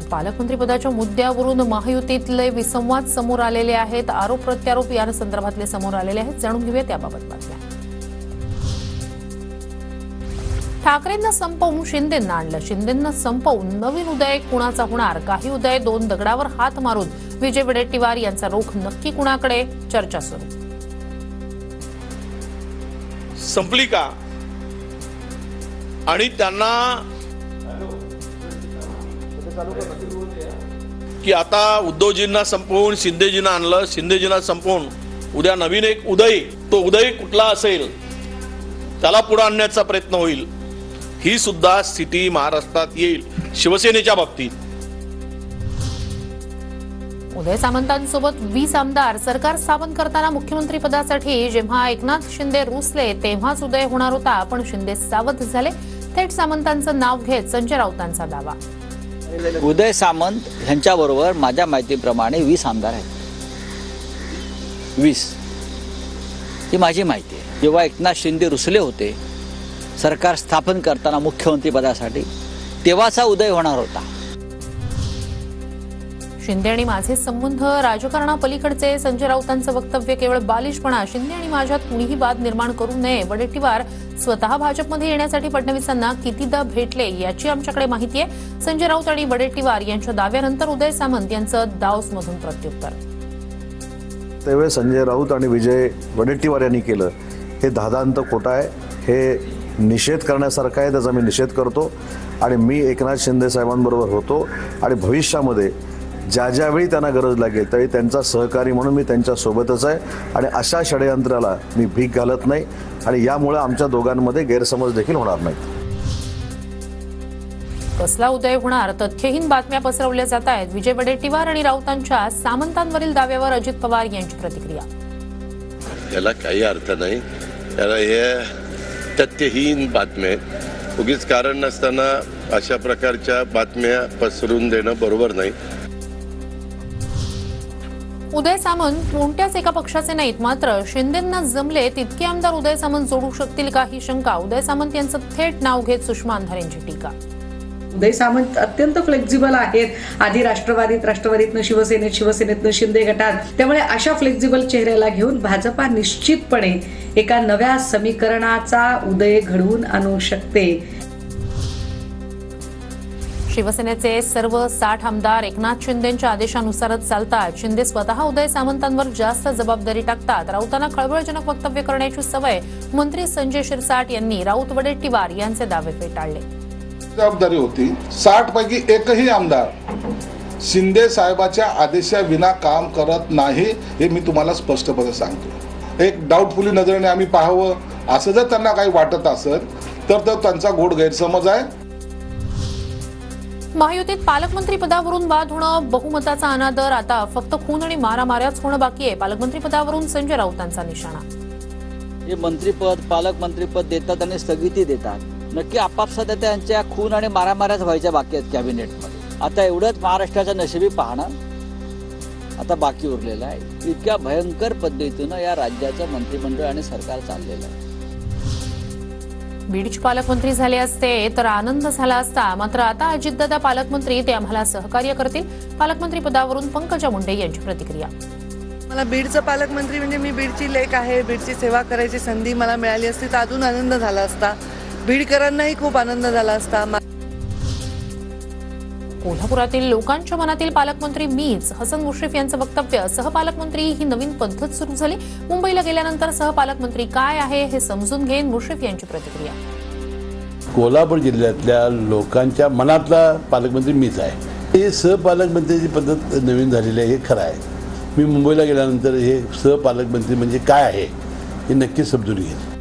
पालकमंत्री पदाच्या मुद्द्यावरून महायुतीतले विसंवाद समोर आलेले आहेत। आरोप प्रत्यारोप या संदर्भातले समोर आलेले आहेत। जाणून घेऊया त्याबाबत बातम्या। ठाकरेंना संपवून शिंदेंना आणलं, शिंदेंना संपवून नवीन उदय कुणाचा होणार? काही उदय दोन दगडावर हात मारून विजय वडेट्टीवार यांचा रोख नक्की कुणाकडे? चर्चा सुरू। संपली का? आणि त्यांना की आता उद्धवजींना संपवून शिंदेजींना आणलं, शिंदेजींना संपवून उद्या नवीन एक उदय, तो उदय कुठला असेल त्याला पुढे आणण्याचा प्रयत्न होईल। ही सुद्धा स्थिती महाराष्ट्रात येईल शिवसेनेच्या बाबतीत। उदय सामंतांसोबत 20 आमदार सरकार स्थापन करताना मुख्यमंत्री पदासाठी जेव्हा एकनाथ शिंदे रुसले तेव्हाच उदय होणार होता, पण शिंदे सावध झाले। थेट सामंतांचं नाव घेत संजय राऊतांचा दावा। उदय सामंत यांच्याबरोबर माझ्या माहितीप्रमाणे 20 आमदार आहेत। 20 ही माझी माहिती आहे। जेव्हा एकनाथ शिंदे रुसले होते सरकार स्थापन करताना मुख्यमंत्री पदासाठी, तेव्हाचा उदय होणार होता। शिंदे आणि माझे संबंध राजकारणापलीकडचे संजय राऊतांचं वक्तव्य केवळ बालिशपणा। शिंदे आणि माझ्यात कुणीही वाद निर्माण करू नये। वडेट्टीवार स्वतः भाजपमध्ये येण्यासाठी फडणवीसांना कितीदा भेटले याची आमच्याकडे माहिती आहे। संजय राऊत आणि वडेट्टीवार यांच्या दाव्यानंतर उदय सामंत यांचं दाऊसमधून प्रत्युत्तर। त्यावेळी संजय राऊत आणि विजय वडेट्टीवार यांनी केलं हे धादांत खोटं आहे। हे निषेध करण्यासारखं आहे, त्याचा मी निषेध करतो। आणि मी एकनाथ शिंदे साहेबांबरोबर होतो आणि भविष्यामध्ये ज्या ज्यावेळी त्यांना गरज लागेल त्यावेळी त्यांचा सहकारी म्हणून मी त्यांच्या सोबतच आहे। आणि अशा षडयंत्राला मी भीक घालत नाही आणि यामुळे आमच्या दोघांमध्ये गैरसमज देखील होणार नाहीत। कसला उदय होणार? तथ्यहीन बातम्या पसरवल्या जात आहेत। विजय वडेट्टीवार आणि राऊतांच्या सामंतांवरील दाव्यावर अजित पवार यांची प्रतिक्रिया। याला काही अर्थ नाही, याला हे तथ्यहीन बातम्या आहेत। उगीच कारण नसताना अशा प्रकारच्या बातम्या पसरवून देणं बरोबर नाही। उदय सामंत कोणत्याच एका पक्षाचे नाहीत, मात्र शिंदेंना जमले तितके आमदार उदय सामंत जोडू शकतील का ही शंका। उदय सामंत यांचं थेट नाव घेत सुषमा अंधारेंची टीका। उदय सामंत अत्यंत फ्लेक्झिबल आहेत। आधी राष्ट्रवादीतनं शिवसेनेत, शिवसेनेतनं शिंदे गटात। त्यामुळे अशा फ्लेक्झिबल चेहऱ्याला घेऊन भाजपा निश्चितपणे एका नव्या समीकरणाचा उदय घडवून आणू शकते। शिवसेनेचे सर्व 60 आमदार एकनाथ शिंदेंच्या आदेशानुसारच चालतात। शिंदे स्वतः उदय सामंतांवर जास्त जबाबदारी टाकतात। राऊतांना खळबळजनक वक्तव्य करण्याची सवय। मंत्री संजय शिरसाट यांनी राऊत वडेट्टीवार यांचे दावे फेटाळले। जबाबदारी होती। 60 पैकी एकही आमदार शिंदे साहेबाच्या आदेशाविना काम करत नाही, हे मी तुम्हाला स्पष्टपणे सांगतो। एक डाऊटफुली नजरेने आम्ही पाहावं असं जर त्यांना काही वाटत असेल तर त्यांचा गोड गैरसमज आहे। महायुतीत पालकमंत्री पदावरून वाद होणं, बहुमताचा अनादर, आता फक्त खून आणि मारामाऱ्याच होणं बाकी आहे। पालकमंत्री पदावरून संजय राऊतांचा निशाणा। हे मंत्रीपद, पालकमंत्रीपद देतात आणि स्थगिती देतात, नक्की आपापसात त्यांच्या खून आणि मारामाऱ्याच व्हायच्या बाकी आहेत कॅबिनेटमध्ये। आता एवढंच महाराष्ट्राच्या नशिबी पाहणं आता बाकी उरलेलं आहे। इतक्या भयंकर पद्धतीनं या राज्याचं मंत्रिमंडळ आणि सरकार चाललेलं आहे। बीडचे पालकमंत्री झाले असते तर आनंद झाला असता, मात्र आता अजितदादा पालकमंत्री ते आम्हाला सहकार्य करतील। पालकमंत्री पदावरून पंकजा मुंडे यांची प्रतिक्रिया। मला बीडचं पालकमंत्री म्हणजे मी बीडची लेक आहे, बीडची सेवा करायची संधी मला मिळाली असती तर अजून आनंद झाला असता। बीडकरांनाही खूप आनंद झाला असता। कोल्हापुरातील लोकांच्या मनातील पालकमंत्री मीच, हसन मुश्रीफ यांचं वक्तव्य। सहपालकमंत्री ही नवीन पद्धत सुरू झाली। मुंबईला गेल्यानंतर सहपालकमंत्री काय आहे हे समजून घेईन, मुश्रीफ यांची प्रतिक्रिया। कोल्हापूर जिल्ह्यातल्या लोकांच्या मनातला पालकमंत्री मीच आहे। हे सहपालकमंत्र्याची पद्धत नवीन झालेली आहे, हे खरं आहे। मी मुंबईला गेल्यानंतर हे सहपालकमंत्री म्हणजे काय आहे हे नक्की समजून घेईन।